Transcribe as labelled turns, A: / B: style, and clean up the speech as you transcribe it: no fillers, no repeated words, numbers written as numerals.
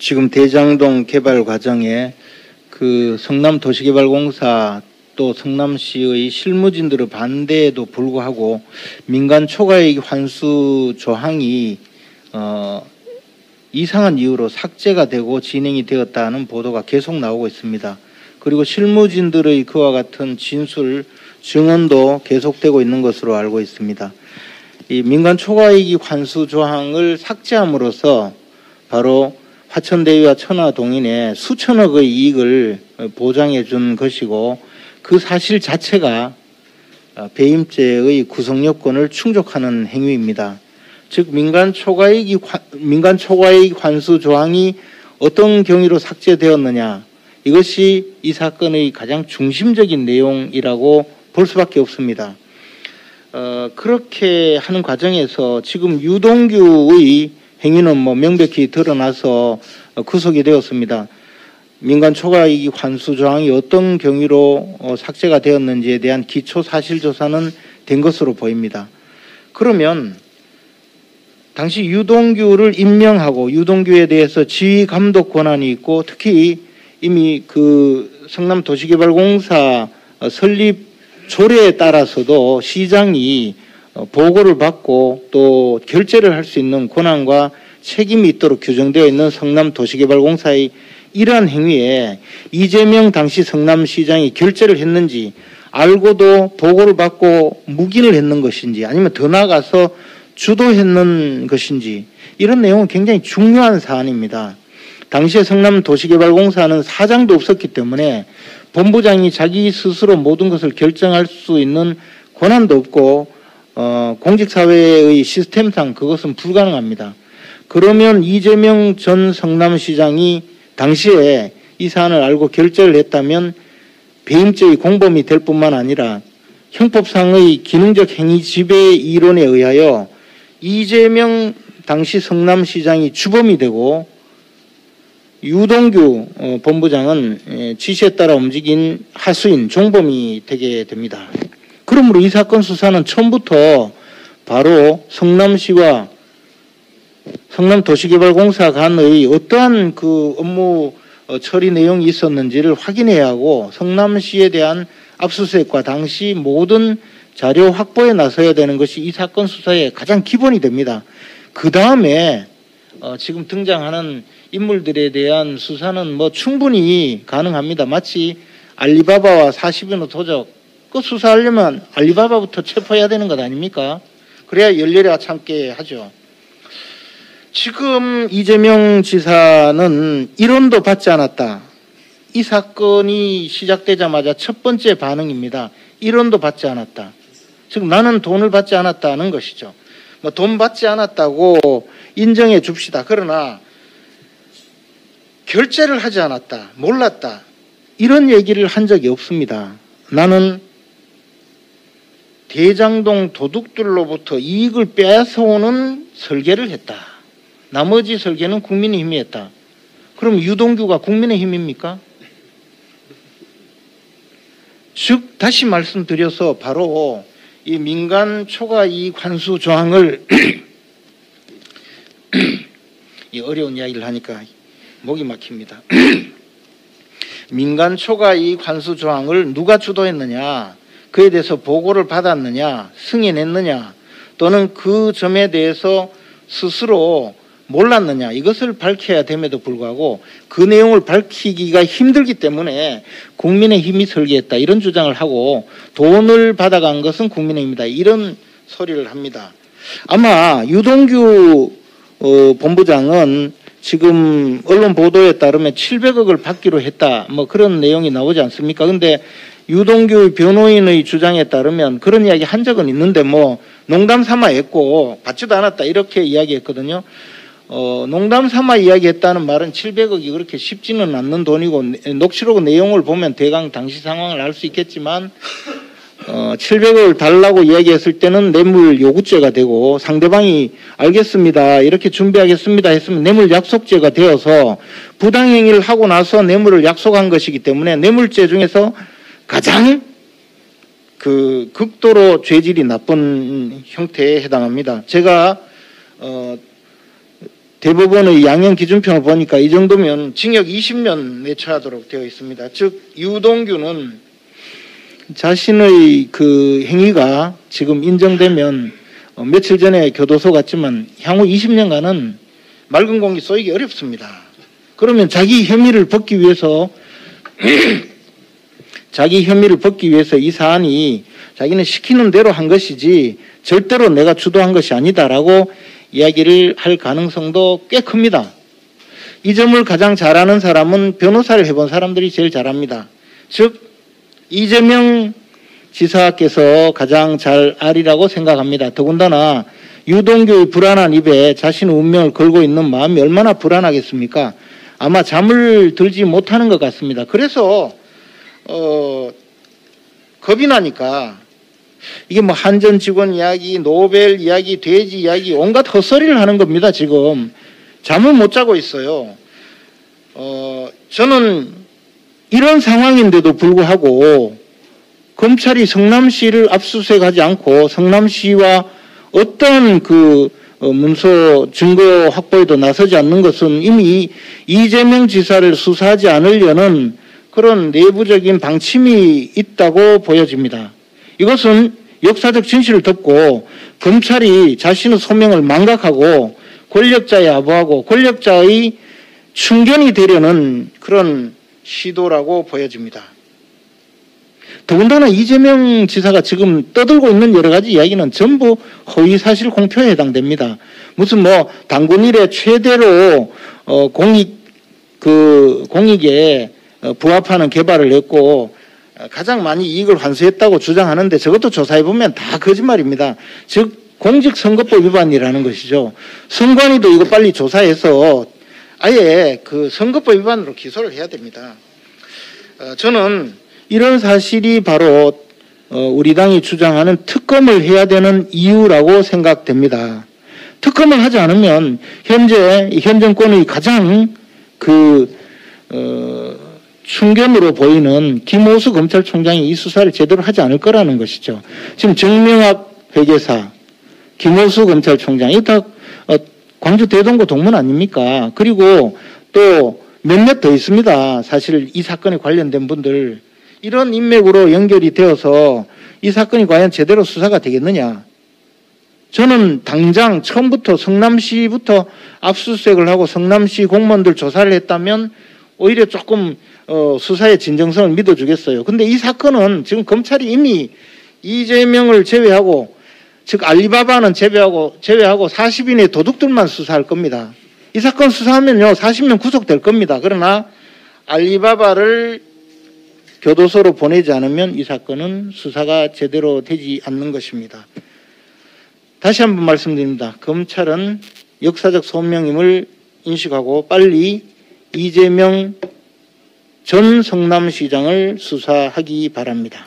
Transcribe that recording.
A: 지금 대장동 개발 과정에 그 성남도시개발공사 또 성남시의 실무진들의 반대에도 불구하고 민간 초과이익 환수 조항이 이상한 이유로 삭제가 되고 진행이 되었다는 보도가 계속 나오고 있습니다. 그리고 실무진들의 그와 같은 진술, 증언도 계속되고 있는 것으로 알고 있습니다. 이 민간 초과이익 환수 조항을 삭제함으로써 바로 화천대유와 천화동인의 수천억의 이익을 보장해 준 것이고 그 사실 자체가 배임죄의 구성요건을 충족하는 행위입니다. 즉 민간 초과이익 환수 조항이 어떤 경위로 삭제되었느냐, 이것이 이 사건의 가장 중심적인 내용이라고 볼 수밖에 없습니다. 그렇게 하는 과정에서 지금 유동규의 행위는 명백히 드러나서 구속이 되었습니다. 민간 초과이익 환수 조항이 어떤 경위로 삭제가 되었는지에 대한 기초 사실 조사는 된 것으로 보입니다. 그러면 당시 유동규를 임명하고 유동규에 대해서 지휘 감독 권한이 있고 특히 이미 그 성남도시개발공사 설립 조례에 따라서도 시장이 보고를 받고 또 결재를 할 수 있는 권한과 책임이 있도록 규정되어 있는 성남도시개발공사의 이러한 행위에 이재명 당시 성남시장이 결재를 했는지 알고도 보고를 받고 묵인을 했는 것인지 아니면 더 나아가서 주도했는 것인지 이런 내용은 굉장히 중요한 사안입니다. 당시에 성남도시개발공사는 사장도 없었기 때문에 본부장이 자기 스스로 모든 것을 결정할 수 있는 권한도 없고 공직사회의 시스템상 그것은 불가능합니다. 그러면 이재명 전 성남시장이 당시에 이 사안을 알고 결재를 했다면 배임죄의 공범이 될 뿐만 아니라 형법상의 기능적 행위 지배 이론에 의하여 이재명 당시 성남시장이 주범이 되고 유동규 본부장은 지시에 따라 움직인 하수인, 종범이 되게 됩니다. 그러므로 이 사건 수사는 처음부터 바로 성남시와 성남도시개발공사 간의 어떠한 그 업무 처리 내용이 있었는지를 확인해야 하고 성남시에 대한 압수수색과 당시 모든 자료 확보에 나서야 되는 것이 이 사건 수사의 가장 기본이 됩니다. 그 다음에 지금 등장하는 인물들에 대한 수사는 충분히 가능합니다. 마치 알리바바와 40인 도적 그 수사하려면 알리바바부터 체포해야 되는 것 아닙니까? 그래야 열렬히 참게 하죠. 지금 이재명 지사는 1원도 받지 않았다. 이 사건이 시작되자마자 첫 번째 반응입니다. 1원도 받지 않았다. 즉 나는 돈을 받지 않았다는 것이죠. 돈 받지 않았다고 인정해 줍시다. 그러나 결제를 하지 않았다. 몰랐다. 이런 얘기를 한 적이 없습니다. 나는 대장동 도둑들로부터 이익을 빼앗아오는 설계를 했다. 나머지 설계는 국민의힘이 했다. 그럼 유동규가 국민의힘입니까? 즉 다시 말씀드려서 바로 이 민간 초과이익 환수 조항을 이 어려운 이야기를 하니까 목이 막힙니다. 민간 초과이익 환수 조항을 누가 주도했느냐, 그에 대해서 보고를 받았느냐, 승인했느냐, 또는 그 점에 대해서 스스로 몰랐느냐, 이것을 밝혀야 됨에도 불구하고 그 내용을 밝히기가 힘들기 때문에 국민의힘이 설계했다, 이런 주장을 하고 돈을 받아간 것은 국민의힘이다, 이런 소리를 합니다. 아마 유동규 본부장은 지금 언론 보도에 따르면 700억을 받기로 했다, 그런 내용이 나오지 않습니까? 근데 유동규 변호인의 주장에 따르면 그런 이야기 한 적은 있는데 농담 삼아 했고 받지도 않았다, 이렇게 이야기했거든요. 농담 삼아 이야기했다는 말은 700억이 그렇게 쉽지는 않는 돈이고 녹취록 내용을 보면 대강 당시 상황을 알 수 있겠지만 700억을 달라고 이야기했을 때는 뇌물 요구죄가 되고 상대방이 알겠습니다, 이렇게 준비하겠습니다 했으면 뇌물 약속죄가 되어서 부당행위를 하고 나서 뇌물을 약속한 것이기 때문에 뇌물죄 중에서 가장 그 극도로 죄질이 나쁜 형태에 해당합니다. 제가 대법원의 양형 기준표를 보니까 이 정도면 징역 20년 내처하도록 되어 있습니다. 즉 유동규는 자신의 그 행위가 지금 인정되면 며칠 전에 교도소 갔지만 향후 20년간은 맑은 공기 쏘이기 어렵습니다. 그러면 자기 혐의를 벗기 위해서 이 사안이 자기는 시키는 대로 한 것이지 절대로 내가 주도한 것이 아니다라고 이야기를 할 가능성도 꽤 큽니다. 이 점을 가장 잘 아는 사람은 변호사를 해본 사람들이 제일 잘합니다. 즉 이재명 지사께서 가장 잘 알이라고 생각합니다. 더군다나 유동규의 불안한 입에 자신의 운명을 걸고 있는 마음이 얼마나 불안하겠습니까? 아마 잠을 들지 못하는 것 같습니다. 그래서 겁이 나니까 이게 뭐 한전 직원 이야기, 노벨 이야기, 돼지 이야기 온갖 헛소리를 하는 겁니다. 지금 잠을 못 자고 있어요. 저는 이런 상황인데도 불구하고 검찰이 성남시를 압수수색하지 않고 성남시와 어떤 문서 증거 확보에도 나서지 않는 것은 이미 이재명 지사를 수사하지 않으려는 그런 내부적인 방침이 있다고 보여집니다. 이것은 역사적 진실을 덮고 검찰이 자신의 소명을 망각하고 권력자에 아부하고 권력자의 충견이 되려는 그런 시도라고 보여집니다. 더군다나 이재명 지사가 지금 떠들고 있는 여러 가지 이야기는 전부 허위사실 공표에 해당됩니다. 무슨 뭐 단군 이래 최대로 공익에 부합하는 개발을 했고 가장 많이 이익을 환수했다고 주장하는데 저것도 조사해보면 다 거짓말입니다. 즉 공직선거법 위반이라는 것이죠. 선관위도 이거 빨리 조사해서 아예 그 선거법 위반으로 기소를 해야 됩니다. 저는 이런 사실이 바로 우리 당이 주장하는 특검을 해야 되는 이유라고 생각됩니다. 특검을 하지 않으면 현 정권의 가장 충견으로 보이는 김호수 검찰총장이 이 수사를 제대로 하지 않을 거라는 것이죠. 지금 정명학 회계사, 김호수 검찰총장, 이거 다 광주 대동고 동문 아닙니까? 그리고 또 몇몇 더 있습니다. 사실 이 사건에 관련된 분들. 이런 인맥으로 연결이 되어서 이 사건이 과연 제대로 수사가 되겠느냐. 저는 당장 처음부터 성남시부터 압수수색을 하고 성남시 공무원들 조사를 했다면 오히려 조금 수사의 진정성을 믿어주겠어요. 근데 이 사건은 지금 검찰이 이미 이재명을 제외하고 즉 알리바바는 제외하고 40인의 도둑들만 수사할 겁니다. 이 사건 수사하면요 40명 구속될 겁니다. 그러나 알리바바를 교도소로 보내지 않으면 이 사건은 수사가 제대로 되지 않는 것입니다. 다시 한번 말씀드립니다. 검찰은 역사적 소명임을 인식하고 빨리 이재명 전 성남시장을 수사하기 바랍니다.